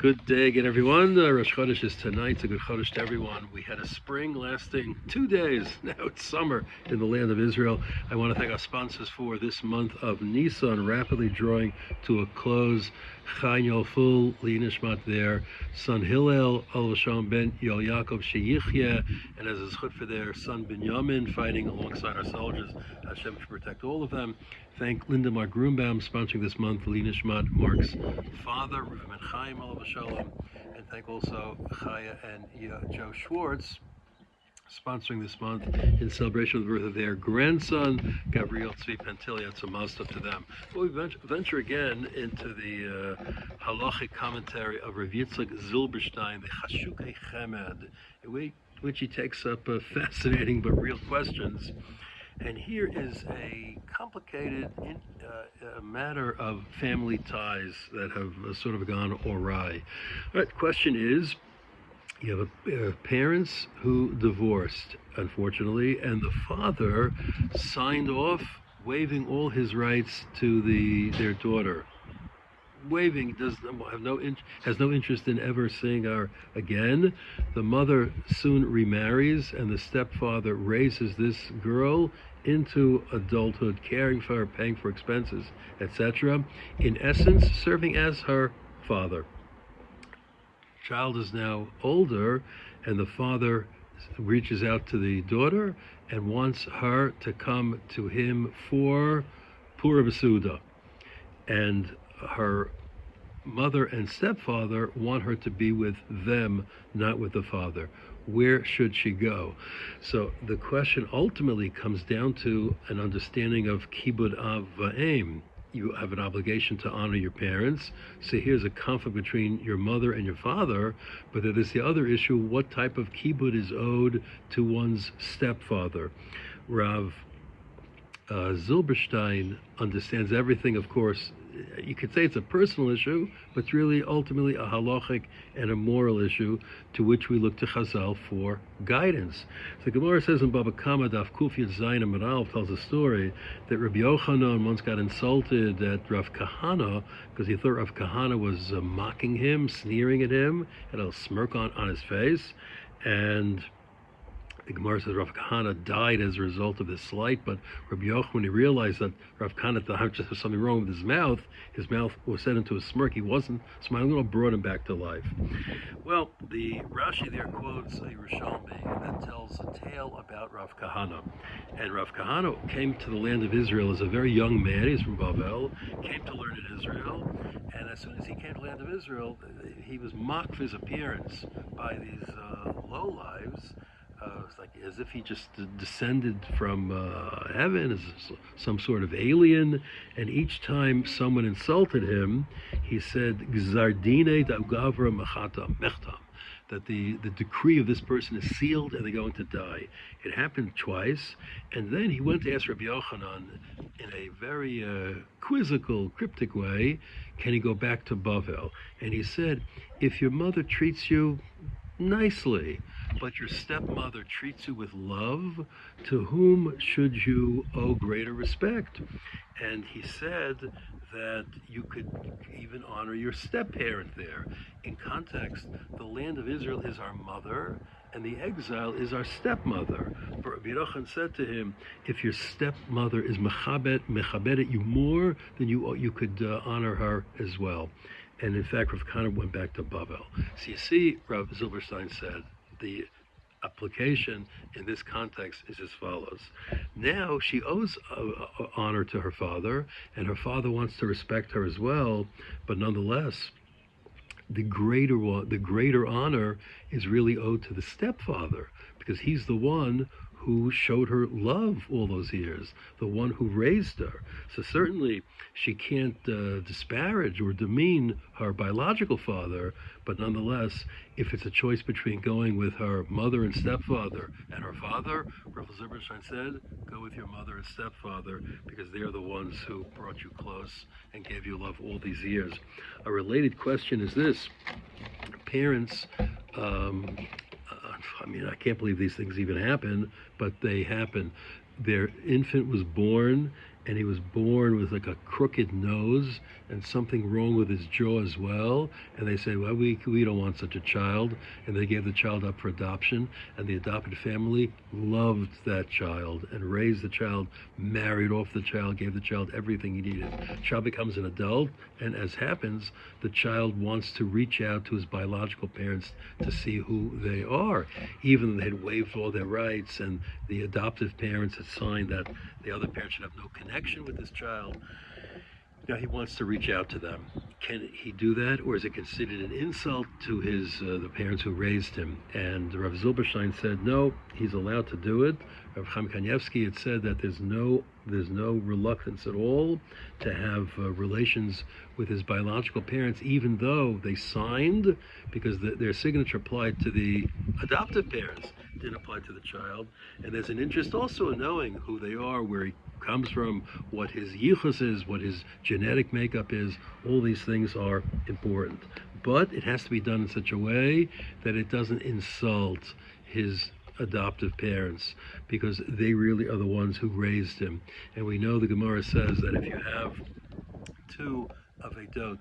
Good day again, everyone. Rosh Chodesh is tonight. It's a good Chodesh to everyone. We had a spring lasting 2 days. Now it's summer in the land of Israel. I want to thank our sponsors for this month of Nisan, rapidly drawing to a close. Chaim Yolful, Li'nishmat their son Hillel, Al-Vasham ben Yol Yaakov Sheyichye, and as is chut for their son Binyamin, fighting alongside our soldiers. Hashem should protect all of them. Thank Linda Mark Grunbaum sponsoring this month, Li'nishmat Mark's father, Reuven Chaim Alav Shalom, and thank also Chaya and Joe Schwartz sponsoring this month in celebration of the birth of their grandson, Gabriel Tzvi Pantilia. It's a milestone to them. Well, we venture again into the halachic commentary of Rav Yitzchak Zilberstein, the Chashukei Chemed, in which he takes up fascinating but real questions. And here is a complicated matter of family ties that have sort of gone awry. All right, the question is, you have parents who divorced, unfortunately, and the father signed off waiving all his rights to their daughter. Waiving has no interest in ever seeing her again. The mother soon remarries, and the stepfather raises this girl into adulthood, caring for her, paying for expenses, etc. In essence, serving as her father. Child is now older, and the father reaches out to the daughter and wants her to come to him for Purim Suda. And her mother and stepfather want her to be with them, not with the father. Where should she go? So the question ultimately comes down to an understanding of Kibud Av Va'em. You have an obligation to honor your parents. So here's a conflict between your mother and your father, but there's the other issue: what type of kibud is owed to one's stepfather? Rav Zilberstein understands everything, of course. You could say it's a personal issue, but it's really ultimately a halachic and a moral issue to which we look to Chazal for guidance. So the Gemara says in Baba Kama Daf Kufiyat Zayin Amaral tells a story that Rabbi Yochanan once got insulted at Rav Kahana because he thought Rav Kahana was mocking him, sneering at him, had a smirk on his face, and the Gemara says Rav Kahana died as a result of this slight, but Rabbi Yochanan, when he realized that Rav Kahana thought just had something wrong with his mouth was set into a smirk. He wasn't smiling at all, brought him back to life. Well, the Rashi there quotes a Rishalmi that tells a tale about Rav Kahana. And Rav Kahana came to the land of Israel as a very young man. He's from Bavel, came to learn in Israel, and as soon as he came to the land of Israel, he was mocked for his appearance by these lowlives. It's like as if he just descended from heaven as some sort of alien. And each time someone insulted him, he said, Gzardine Gavra Mechata Mechtam, that the decree of this person is sealed and they're going to die. It happened twice, and then he went to ask Rabbi Yochanan in a very quizzical, cryptic way, can he go back to Bavel? And he said, if your mother treats you nicely, but your stepmother treats you with love, to whom should you owe greater respect? And he said that you could even honor your step-parent there. In context, the land of Israel is our mother, and the exile is our stepmother. But Rabbi Yochanan said to him, if your stepmother is mechabedet you more, then you could honor her as well. And in fact, Rav Kahana went back to Bavel. So you see, Rav Zilberstein said, the application in this context is as follows. Now she owes honor to her father, and her father wants to respect her as well, but nonetheless, the greater honor is really owed to the stepfather, because he's the one who showed her love all those years, the one who raised her. So certainly she can't disparage or demean her biological father, but nonetheless, if it's a choice between going with her mother and stepfather and her father, Rav Zilberstein said, go with your mother and stepfather, because they're the ones who brought you close and gave you love all these years. A related question is this: parents, I can't believe these things even happen, but they happen. Their infant was born, and he was born with like a crooked nose and something wrong with his jaw as well. And they said, well, we don't want such a child. And they gave the child up for adoption. And the adopted family loved that child and raised the child, married off the child, gave the child everything he needed. The child becomes an adult, and as happens, the child wants to reach out to his biological parents to see who they are, even though they had waived all their rights and the adoptive parents had signed that the other parent should have no connection with this child. Now he wants to reach out to them. Can he do that, or is it considered an insult to his the parents who raised him? And Rav Zilberstein said no, he's allowed to do it. Rav Chaim Kanievsky had said that there's no reluctance at all to have relations with his biological parents, even though they signed, because their signature applied to the adoptive parents, didn't apply to the child. And there's an interest also in knowing who they are, where he comes from, what his yichus is, what his genetic makeup is. All these things are important. But it has to be done in such a way that it doesn't insult his adoptive parents, because they really are the ones who raised him. And we know the Gemara says that if you have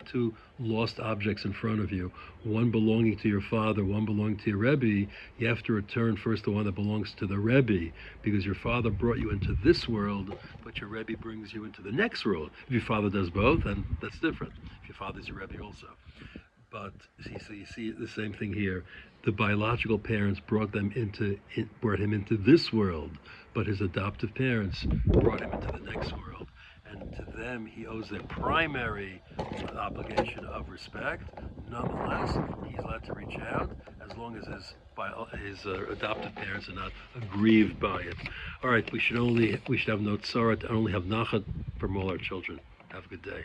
two lost objects in front of you, one belonging to your father, one belonging to your Rebbe, you have to return first the one that belongs to the Rebbe, because your father brought you into this world, but your Rebbe brings you into the next world. If your father does both, then that's different. If your father's your Rebbe also. But you see the same thing here. The biological parents brought him into this world, but his adoptive parents brought him into the next world. And to them, he owes their primary obligation of respect. Nonetheless, he's allowed to reach out as long as his adoptive parents are not aggrieved by it. All right, we should have no tzara and only have nachat from all our children. Have a good day.